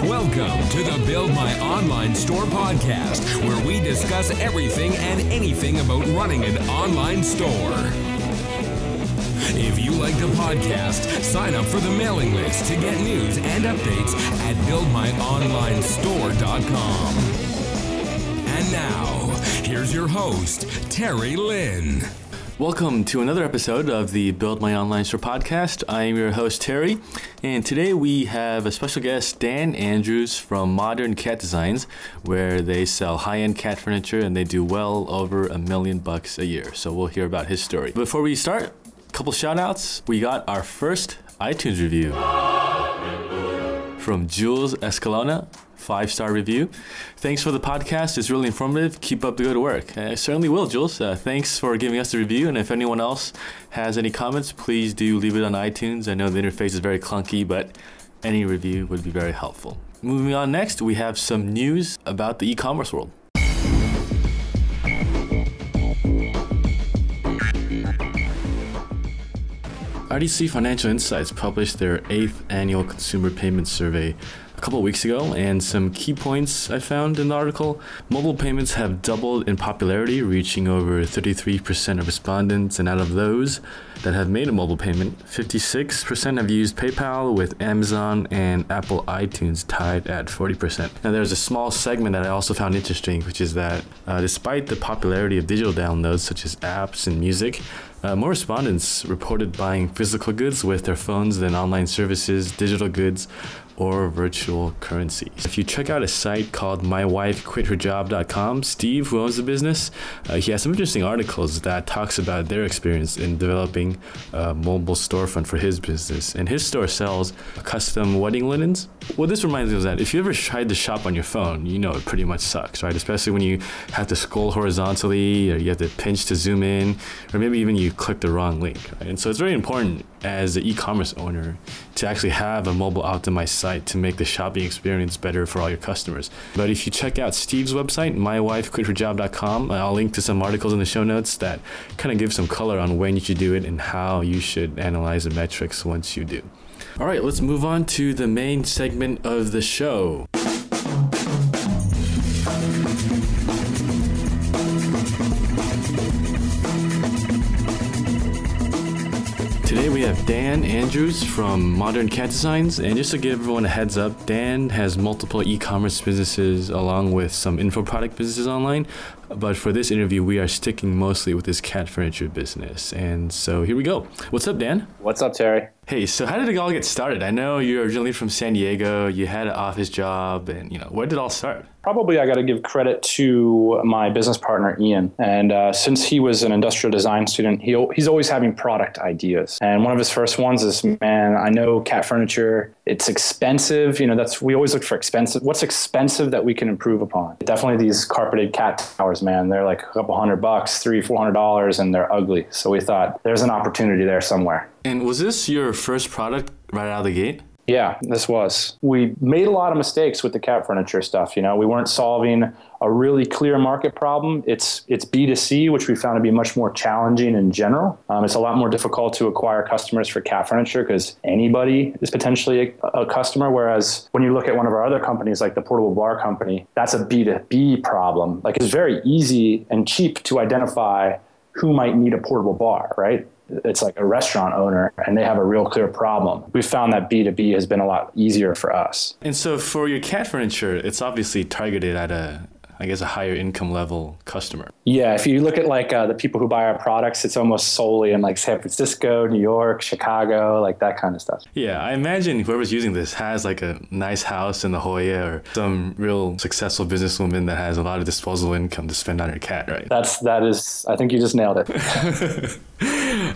Welcome to the Build My Online Store podcast, where we discuss everything and anything about running an online store. If you like the podcast, sign up for the mailing list to get news and updates at buildmyonlinestore.com. And now, here's your host, Terry Lynn. Welcome to another episode of the Build My Online Store podcast. I am your host, Terry, and today we have a special guest, Dan Andrews from Modern Cat Designs, where they sell high-end cat furniture and they do well over $1 million a year. So we'll hear about his story. Before we start, a couple shout-outs. We got our first iTunes review from Jules Escalona. 5-star review. Thanks for the podcast. It's really informative. Keep up the good work. I certainly will, Jules. Thanks for giving us the review. And if anyone else has any comments, please do leave it on iTunes. I know the interface is very clunky, but any review would be very helpful. Moving on next, we have some news about the e-commerce world. RDC Financial Insights published their 8th annual consumer payment survey a couple of weeks ago, and some key points I found in the article. Mobile payments have doubled in popularity, reaching over 33% of respondents, and out of those that have made a mobile payment, 56% have used PayPal, with Amazon and Apple iTunes tied at 40%. Now there's a small segment that I also found interesting, which is that despite the popularity of digital downloads such as apps and music, more respondents reported buying physical goods with their phones than online services, digital goods, or virtual currencies. If you check out a site called mywifequitherjob.com, Steve, who owns the business, he has some interesting articles that talks about their experience in developing a mobile storefront for his business. And his store sells custom wedding linens. What this reminds me of is that if you ever tried to shop on your phone, you know it pretty much sucks, right? Especially when you have to scroll horizontally, or you have to pinch to zoom in, or maybe even you click the wrong link, right? And so it's very important as an e-commerce owner to actually have a mobile optimized site to make the shopping experience better for all your customers. But if you check out Steve's website, mywifequitherjob.com, I'll link to some articles in the show notes that kind of give some color on when you should do it and how you should analyze the metrics once you do. All right, let's move on to the main segment of the show. Today we have Dan Andrews from Modern Cat Designs, and just to give everyone a heads up, Dan has multiple e-commerce businesses along with some info product businesses online, but for this interview we are sticking mostly with his cat furniture business. And so here we go. What's up, Dan? What's up, Terry? Hey, so how did it all get started? I know you're originally from San Diego, you had an office job, and where did it all start? Probably I got to give credit to my business partner, Ian. And since he was an industrial design student, he's always having product ideas. And one of his first ones is, man, I know cat furniture, it's expensive. We always look for expensive. What's expensive that we can improve upon? Definitely these carpeted cat towers, man. They're like a couple $100, $300-$400, and they're ugly. So we thought there's an opportunity there somewhere. And was this your first product right out of the gate? Yeah, this was. We made a lot of mistakes with the cat furniture stuff. We weren't solving a really clear market problem. It's B2C, which we found to be much more challenging in general. It's a lot more difficult to acquire customers for cat furniture because anybody is potentially a customer. Whereas when you look at one of our other companies, like the portable bar company, that's a B2B problem. Like, it's very easy and cheap to identify who might need a portable bar, right? It's like a restaurant owner and they have a real clear problem. We found that B2B has been a lot easier for us. And so for your cat furniture, it's obviously targeted at a higher income level customer. Yeah, if you look at the people who buy our products, it's almost solely in like San Francisco, New York, Chicago, like that kind of stuff. Yeah, I imagine whoever's using this has like a nice house in La Jolla or some real successful businesswoman that has a lot of disposable income to spend on her cat, right? That is, I think you just nailed it.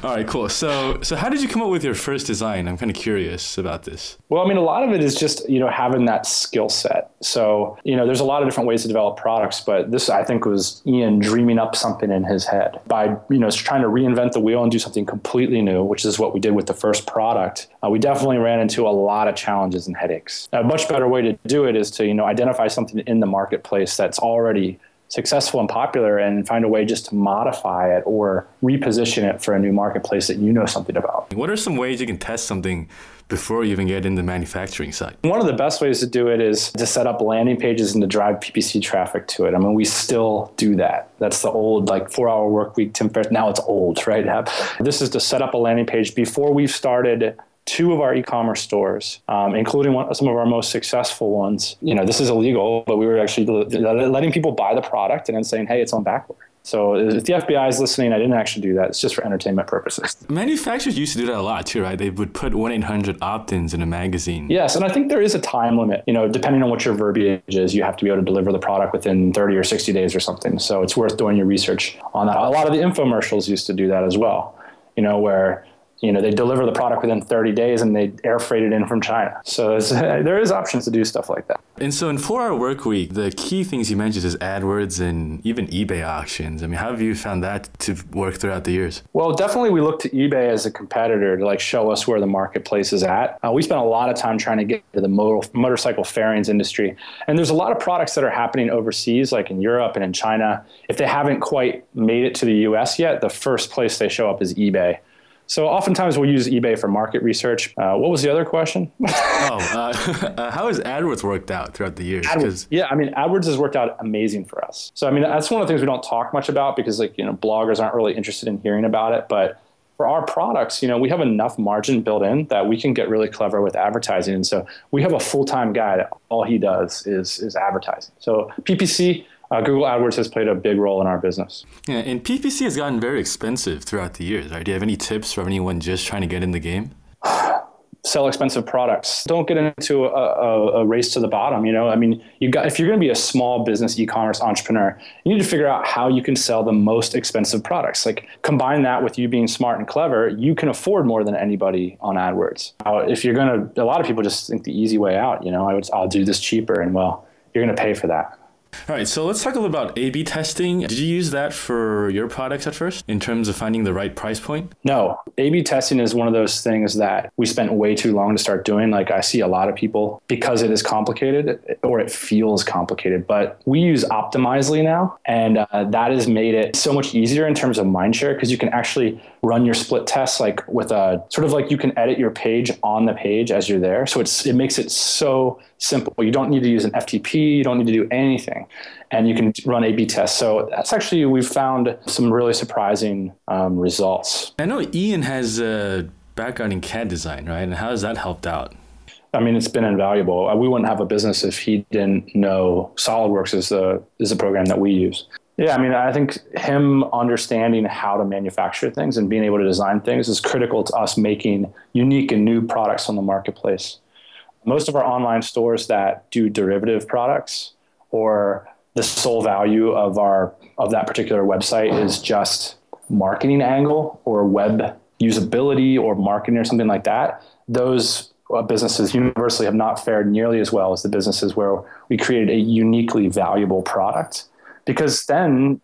All right, cool. So how did you come up with your first design? I'm kind of curious about this. Well, a lot of it is just, having that skill set. So, there's a lot of different ways to develop products, but this, I think, was Ian dreaming up something in his head by, trying to reinvent the wheel and do something completely new, which is what we did with the first product. We definitely ran into a lot of challenges and headaches. A much better way to do it is to, identify something in the marketplace that's already successful and popular and find a way just to modify it or reposition it for a new marketplace that you know something about. What are some ways you can test something before you even get in the manufacturing side? One of the best ways to do it is to set up landing pages and to drive PPC traffic to it. I mean, we still do that. That's the old 4-hour work week, Tim Ferriss. Now it's old, right? This is to set up a landing page before we've started 2 of our e-commerce stores, including some of our most successful ones. This is illegal, but we were actually letting people buy the product and then saying, hey, it's on backorder. So if the FBI is listening, I didn't actually do that. It's just for entertainment purposes. Manufacturers used to do that a lot too, right? They would put 1-800 opt-ins in a magazine. Yes, and I think there is a time limit. Depending on what your verbiage is, you have to be able to deliver the product within 30 or 60 days or something. So it's worth doing your research on that. A lot of the infomercials used to do that as well, where they deliver the product within 30 days and they air freight it in from China. So there is options to do stuff like that. And so in 4-hour work week, the key things you mentioned is AdWords and even eBay auctions. I mean, how have you found that to work throughout the years? Well, definitely we look to eBay as a competitor to show us where the marketplace is at. We spent a lot of time trying to get into the motorcycle fairings industry. And there's a lot of products that are happening overseas, like in Europe and in China. If they haven't quite made it to the US yet, the first place they show up is eBay. So oftentimes we'll use eBay for market research. What was the other question? How has AdWords worked out throughout the years? AdWords has worked out amazing for us. So, that's one of the things we don't talk much about because bloggers aren't really interested in hearing about it. But for our products, we have enough margin built in that we can get really clever with advertising. And so we have a full-time guy that all he does is advertising. So PPC, Google AdWords has played a big role in our business. Yeah, and PPC has gotten very expensive throughout the years, right? Do you have any tips for anyone just trying to get in the game? Sell expensive products. Don't get into a race to the bottom. If you're going to be a small business e-commerce entrepreneur, you need to figure out how you can sell the most expensive products. Combine that with you being smart and clever, you can afford more than anybody on AdWords. If you're going to, a lot of people just think the easy way out. I'll do this cheaper, and you're going to pay for that. All right, so let's talk a little about A/B testing. Did you use that for your products at first in terms of finding the right price point? No. A/B testing is one of those things that we spent way too long to start doing. I see a lot of people, because it is complicated or it feels complicated, but we use Optimizely now, and that has made it so much easier in terms of mindshare because you can actually run your split tests with a sort of you can edit your page on the page as you're there. So it makes it so simple. You don't need to use an FTP. You don't need to do anything. And you can run A/B tests. So that's actually, we've found some really surprising results. I know Ian has a background in CAD design, right? And how has that helped out? It's been invaluable. We wouldn't have a business if he didn't know SolidWorks is the program that we use. Yeah, I think him understanding how to manufacture things and being able to design things is critical to us making unique and new products on the marketplace. Most of our online stores that do derivative products, or the sole value of that particular website is just marketing angle or web usability or marketing or something like that, those businesses universally have not fared nearly as well as the businesses where we created a uniquely valuable product. Because then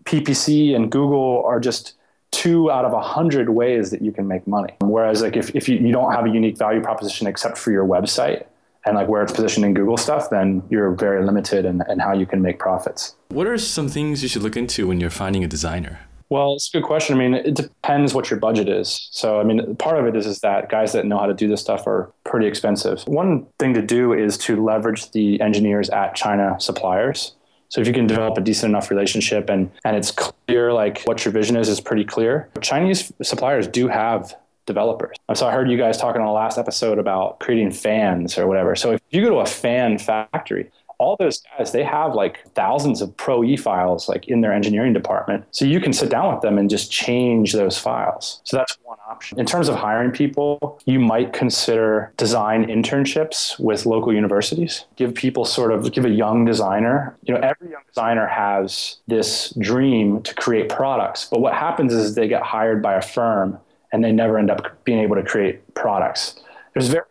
PPC and Google are just 2 out of 100 ways that you can make money. Whereas if you don't have a unique value proposition except for your website and where it's positioned in Google stuff, then you're very limited in how you can make profits. What are some things you should look into when you're finding a designer? Well, it's a good question. It depends what your budget is. So, part of it is that guys that know how to do this stuff are pretty expensive. One thing to do is to leverage the engineers at China suppliers. So if you can develop a decent enough relationship and it's clear, what your vision is pretty clear. Chinese suppliers do have developers. So I heard you guys talking on the last episode about creating fans or whatever. So if you go to a fan factory, all those guys, they have thousands of Pro E files in their engineering department. So you can sit down with them and just change those files. So that's one option. In terms of hiring people, you might consider design internships with local universities. Give a young designer, every young designer has this dream to create products. But what happens is they get hired by a firm and they never end up being able to create products. There's very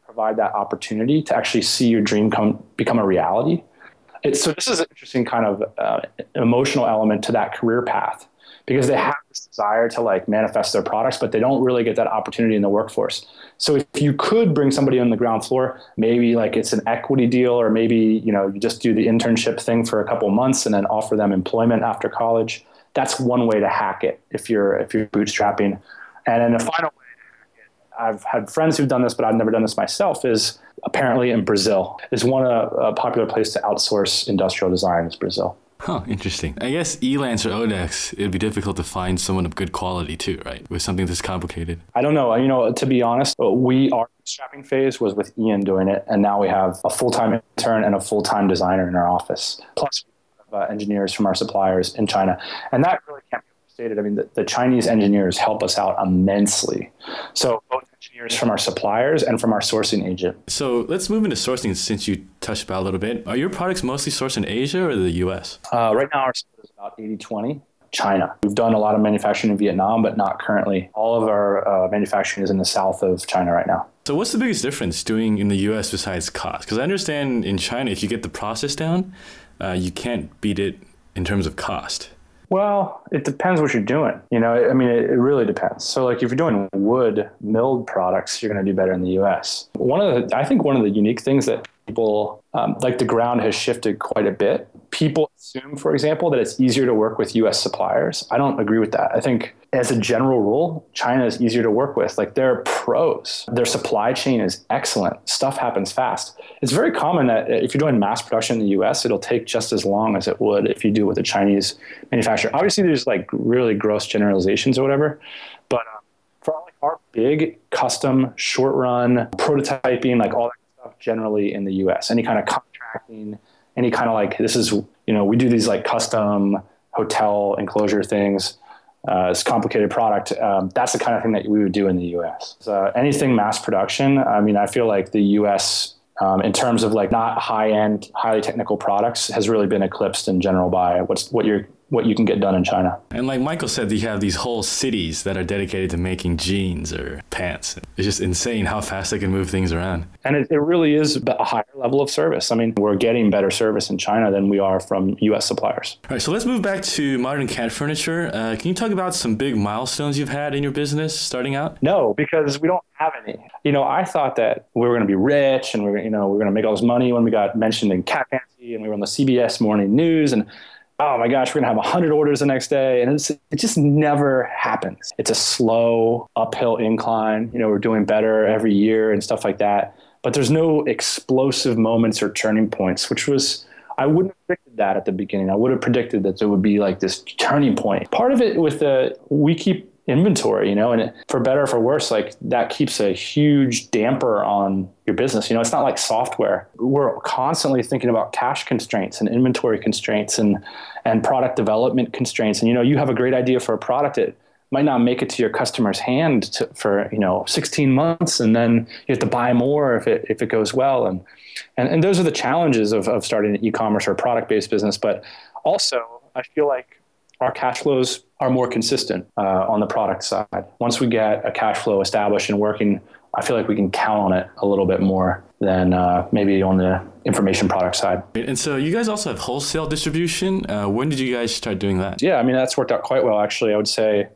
provide that opportunity to actually see your dream become a reality. So this is an interesting kind of emotional element to that career path, because they have this desire to like manifest their products, but they don't really get that opportunity in the workforce. So if you could bring somebody on the ground floor, maybe like it's an equity deal, or maybe, you know, you just do the internship thing for a couple of months and then offer them employment after college. That's one way to hack it if you're bootstrapping. And then the final way, I've had friends who've done this, but I've never done this myself, is apparently in Brazil. Is one a popular place to outsource industrial design is Brazil. Huh, interesting. I guess Elance or Odex, it'd be difficult to find someone of good quality too, right? With something this complicated. I don't know. You know, to be honest, our bootstrapping phase was with Ian doing it. And now we have a full-time intern and a full-time designer in our office. Plus we have engineers from our suppliers in China. And that really can't be overstated. I mean, the Chinese engineers help us out immensely. So both engineers from our suppliers and from our sourcing agent. So let's move into sourcing since you touched about a little bit. Are your products mostly sourced in Asia or the US? Right now, our split is about 80-20. China. We've done a lot of manufacturing in Vietnam, but not currently. All of our manufacturing is in the south of China right now. So what's the biggest difference doing in the US besides cost? Because I understand in China, if you get the process down, you can't beat it in terms of cost. Well, it depends what you're doing. You know, I mean, it really depends. So like if you're doing wood milled products, you're going to do better in the US. I think one of the unique things that people, like the ground has shifted quite a bit. People assume, for example, that it's easier to work with US suppliers. I don't agree with that. I think as a general rule, China is easier to work with. Like they're pros. Their supply chain is excellent. Stuff happens fast. It's very common that if you're doing mass production in the US, it'll take just as long as it would if you do it with a Chinese manufacturer. Obviously, there's like really gross generalizations or whatever, but for like our big custom short run prototyping, like all that stuff generally in the US, any kind of contracting, any kind of like, this is, you know, we do these like custom hotel enclosure things. It's a complicated product. That's the kind of thing that we would do in the US. So anything mass production, I mean, I feel like the US, in terms of like not high-end, highly technical products, has really been eclipsed in general by what you can get done in China. And like Michael said, you have these whole cities that are dedicated to making jeans or pants. It's just insane how fast they can move things around. And it really is a higher level of service. I mean, we're getting better service in China than we are from US suppliers. All right, so let's move back to modern cat furniture. Can you talk about some big milestones you've had in your business starting out? No, because we don't have any. You know, I thought that we were going to be rich and we're going to make all this money when we got mentioned in Cat Fancy and we were on the CBS Morning News and oh my gosh, we're going to have 100 orders the next day. And it just never happens. It's a slow uphill incline. You know, we're doing better every year and stuff like that. But there's no explosive moments or turning points, which was, I wouldn't have predicted that at the beginning. I would have predicted that there would be like this turning point. Part of it with we keep inventory, you know, and for better or for worse, like that keeps a huge damper on your business. You know, it's not like software. We're constantly thinking about cash constraints and inventory constraints and product development constraints. And, you know, you have a great idea for a product. It might not make it to your customer's hand for, you know, 16 months. And then you have to buy more if it goes well. And those are the challenges of starting an e-commerce or a product-based business. But also, I feel like our cash flows are more consistent on the product side. Once we get a cash flow established and working, I feel like we can count on it a little bit more than maybe on the information product side. And so you guys also have wholesale distribution. When did you guys start doing that? Yeah, I mean, that's worked out quite well, actually. I would say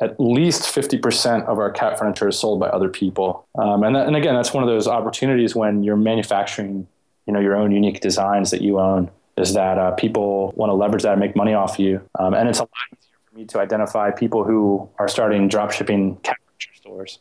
at least 50% of our cat furniture is sold by other people. And again, that's one of those opportunities when you're manufacturing, you know, your own unique designs that you own, is that people want to leverage that and make money off you. And it's a lot easier for me to identify people who are starting drop shipping cat furniture stores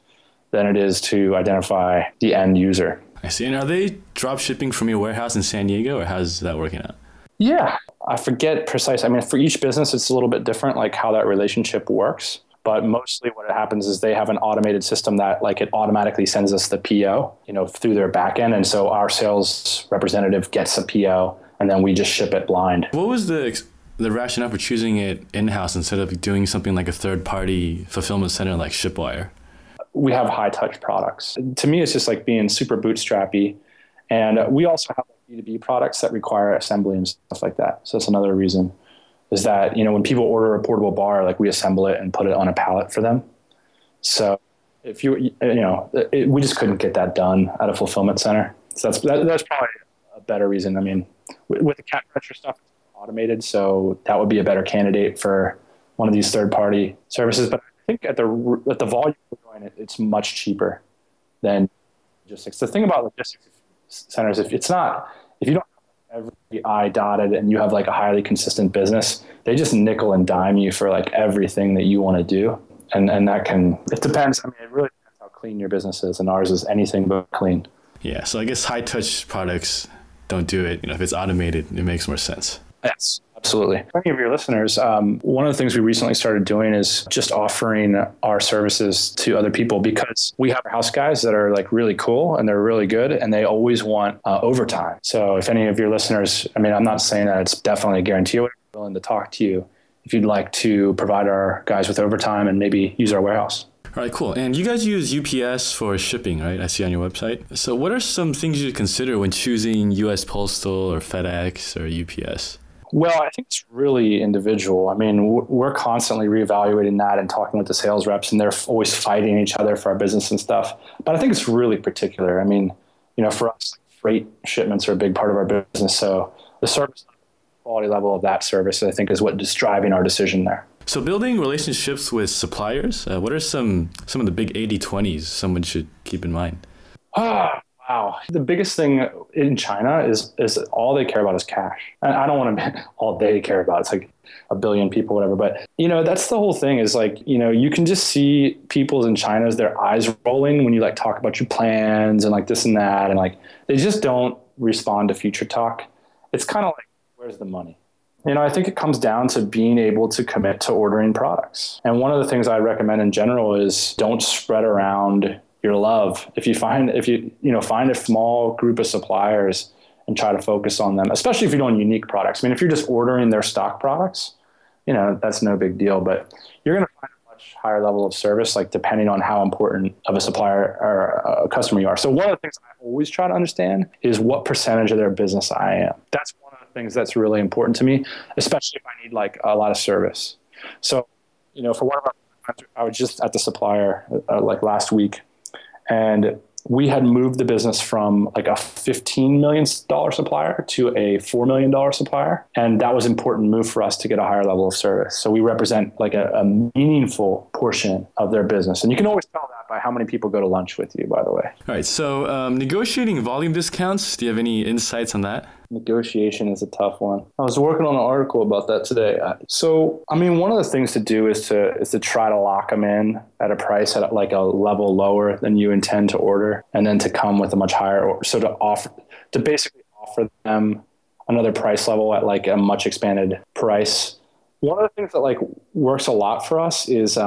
than it is to identify the end user. I see. And are they drop shipping from your warehouse in San Diego, or how's that working out? Yeah, I forget precise. I mean, for each business, it's a little bit different, like how that relationship works. But mostly what happens is they have an automated system that like it automatically sends us the PO, you know, through their back end. And so our sales representative gets a PO and then we just ship it blind. What was the rationale for choosing it in-house instead of doing something like a third-party fulfillment center like Shipwire? We have high-touch products. To me, it's just like being super bootstrappy. And we also have B2B products that require assembly and stuff like that. So that's another reason, is that, you know, when people order a portable bar, like we assemble it and put it on a pallet for them. So if we just couldn't get that done at a fulfillment center. So that's probably a better reason. I mean, with the cat furniture stuff, it's automated, so that would be a better candidate for one of these third-party services. But I think at the volume we're going, it's much cheaper than logistics. The thing about logistics centers, if you don't have every I dotted and you have like a highly consistent business, they just nickel and dime you for like everything that you want to do. And it depends. I mean, it really depends how clean your business is, and ours is anything but clean. Yeah. So I guess high touch products don't do it. If it's automated, it makes more sense. Yes, absolutely. For any of your listeners, one of the things we recently started doing is just offering our services to other people, because we have house guys that are like really cool and they're really good and they always want overtime. So if any of your listeners, I mean, I'm not saying that it's definitely a guarantee, we're willing to talk to you if you'd like to provide our guys with overtime and maybe use our warehouse. All right, cool. And you guys use UPS for shipping, right? I see on your website. So what are some things you consider when choosing US Postal or FedEx or UPS? Well, I think it's really individual. I mean, we're constantly reevaluating that and talking with the sales reps, and they're always fighting each other for our business and stuff. But I think it's really particular. I mean, for us, freight shipments are a big part of our business. So the service quality level of that service, I think, is what is driving our decision there. So building relationships with suppliers, what are some of the big 80/20s someone should keep in mind? Wow. The biggest thing in China is all they care about is cash. And I don't want to be all they care about. It's like a billion people, whatever. But, that's the whole thing is like, you can just see people in China as their eyes rolling when you like talk about your plans and like this and that. And like, they just don't respond to future talk. It's kind of like, where's the money? I think it comes down to being able to commit to ordering products. And one of the things I recommend in general is don't spread around your love. If you find a small group of suppliers and try to focus on them, especially if you're doing unique products. I mean, if you're just ordering their stock products, that's no big deal, but you're going to find a much higher level of service, like depending on how important of a supplier or a customer you are. So one of the things I always try to understand is what percentage of their business I am. That's one of the things that's really important to me, especially if I need like a lot of service. So, for one of our, I was just at the supplier like last week, and we had moved the business from like a $15 million supplier to a $4 million supplier. And that was an important move for us to get a higher level of service. So we represent like a meaningful portion of their business. And you can always tell that by how many people go to lunch with you, by the way. All right. So negotiating volume discounts, do you have any insights on that? Negotiation is a tough one. I was working on an article about that today. So, I mean, one of the things to do is to try to lock them in at a price at like a level lower than you intend to order, and then to come with a much higher order. So to basically offer them another price level at like a much expanded price. One of the things that like works a lot for us is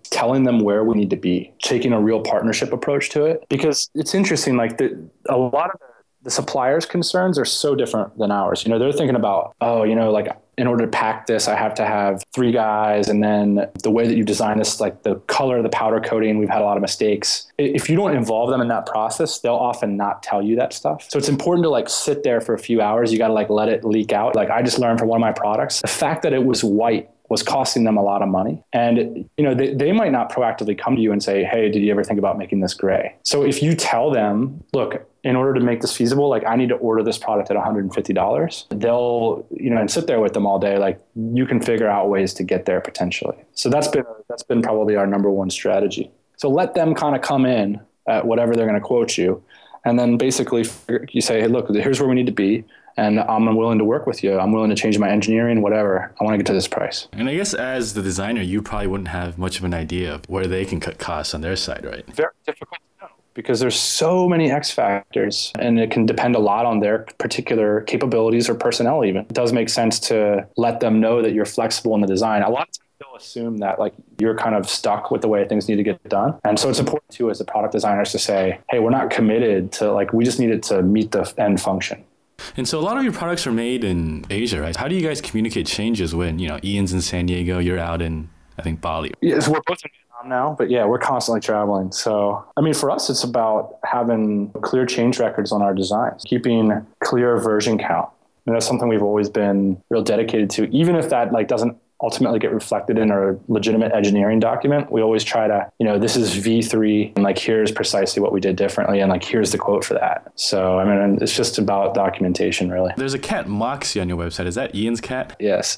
telling them where we need to be, taking a real partnership approach to it, because it's interesting. Like a lot of the suppliers' concerns are so different than ours. They're thinking about, like in order to pack this, I have to have 3 guys. And then the way that you design this, like the color of the powder coating, we've had a lot of mistakes. If you don't involve them in that process, they'll often not tell you that stuff. So it's important to like sit there for a few hours. You got to like let it leak out. Like I just learned from one of my products, the fact that it was white was costing them a lot of money. And, they might not proactively come to you and say, hey, did you ever think about making this gray? So if you tell them, look, in order to make this feasible, like I need to order this product at $150, they'll, and sit there with them all day. Like you can figure out ways to get there potentially. So that's been probably our number one strategy. So let them kind of come in at whatever they're going to quote you. And then basically you say, hey, look, here's where we need to be. And I'm willing to work with you. I'm willing to change my engineering, whatever. I want to get to this price. And I guess as the designer, you probably wouldn't have much of an idea of where they can cut costs on their side, right? Very difficult to know because there's so many X factors, and it can depend a lot on their particular capabilities or personnel even. It does make sense to let them know that you're flexible in the design. A lot of times they'll assume that like you're kind of stuck with the way things need to get done. And so it's important too as the product designers to say, hey, we're not committed to like, we just need it to meet the end function. And so a lot of your products are made in Asia, right? How do you guys communicate changes when, Ian's in San Diego, you're out in, I think, Bali? Yes, we're both in Vietnam now, but yeah, we're constantly traveling. So, I mean, for us, it's about having clear change records on our designs, keeping clear version count. And that's something we've always been real dedicated to, even if that like doesn't ultimately get reflected in a legitimate engineering document. We always try to, this is V3 and like, here's precisely what we did differently. And like, here's the quote for that. So, I mean, it's just about documentation, really. There's a cat, Moxie, on your website. Is that Ian's cat? Yes.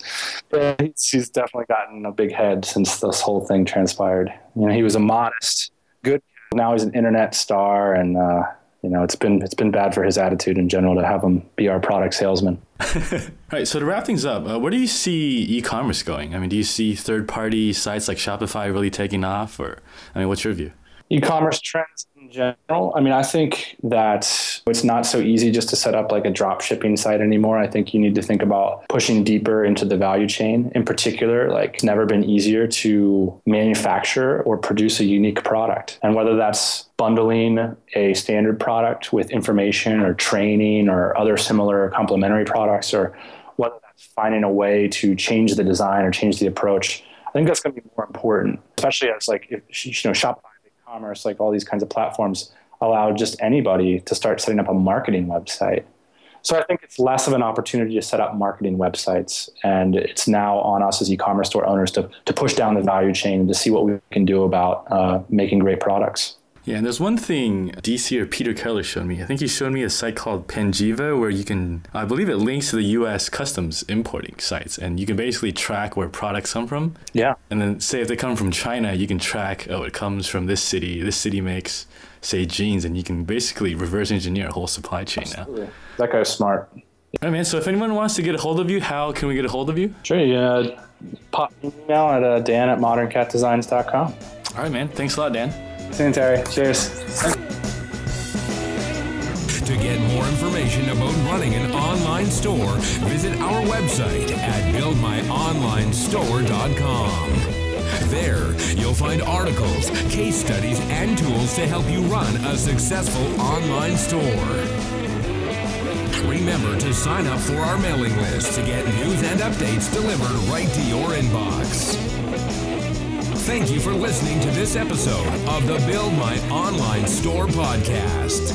He's definitely gotten a big head since this whole thing transpired. He was a modest, good cat. Now he's an internet star, and it's been bad for his attitude in general to have him be our product salesman. All right, so to wrap things up, where do you see e-commerce going? I mean, do you see third-party sites like Shopify really taking off, or what's your view? E-commerce trends in general. I mean, I think that it's not so easy just to set up like a drop shipping site anymore. I think you need to think about pushing deeper into the value chain. In particular, like, it's never been easier to manufacture or produce a unique product. And whether that's bundling a standard product with information or training or other similar complementary products, or whether that's finding a way to change the design or change the approach, I think that's going to be more important, especially as like, if, Shopify, eCommerce, like all these kinds of platforms allow just anybody to start setting up a marketing website. So I think it's less of an opportunity to set up marketing websites, and it's now on us as e-commerce store owners to push down the value chain and to see what we can do about making great products. Yeah, and there's one thing DC or Peter Keller showed me. I think he showed me a site called Panjiva where you can, I believe it links to the U.S. customs importing sites, and you can basically track where products come from. Yeah. And then say if they come from China, you can track, it comes from this city makes, say, jeans, and you can basically reverse engineer a whole supply chain. Absolutely. Now. That guy's smart. All right, man, so if anyone wants to get a hold of you, how can we get a hold of you? Sure, pop me an email at dan@moderncatdesigns.com. All right, man, thanks a lot, Dan. See you, Terry. Cheers. To get more information about running an online store, visit our website at buildmyonlinestore.com. There, you'll find articles, case studies, and tools to help you run a successful online store. Remember to sign up for our mailing list to get news and updates delivered right to your inbox. Thank you for listening to this episode of the Build My Online Store podcast.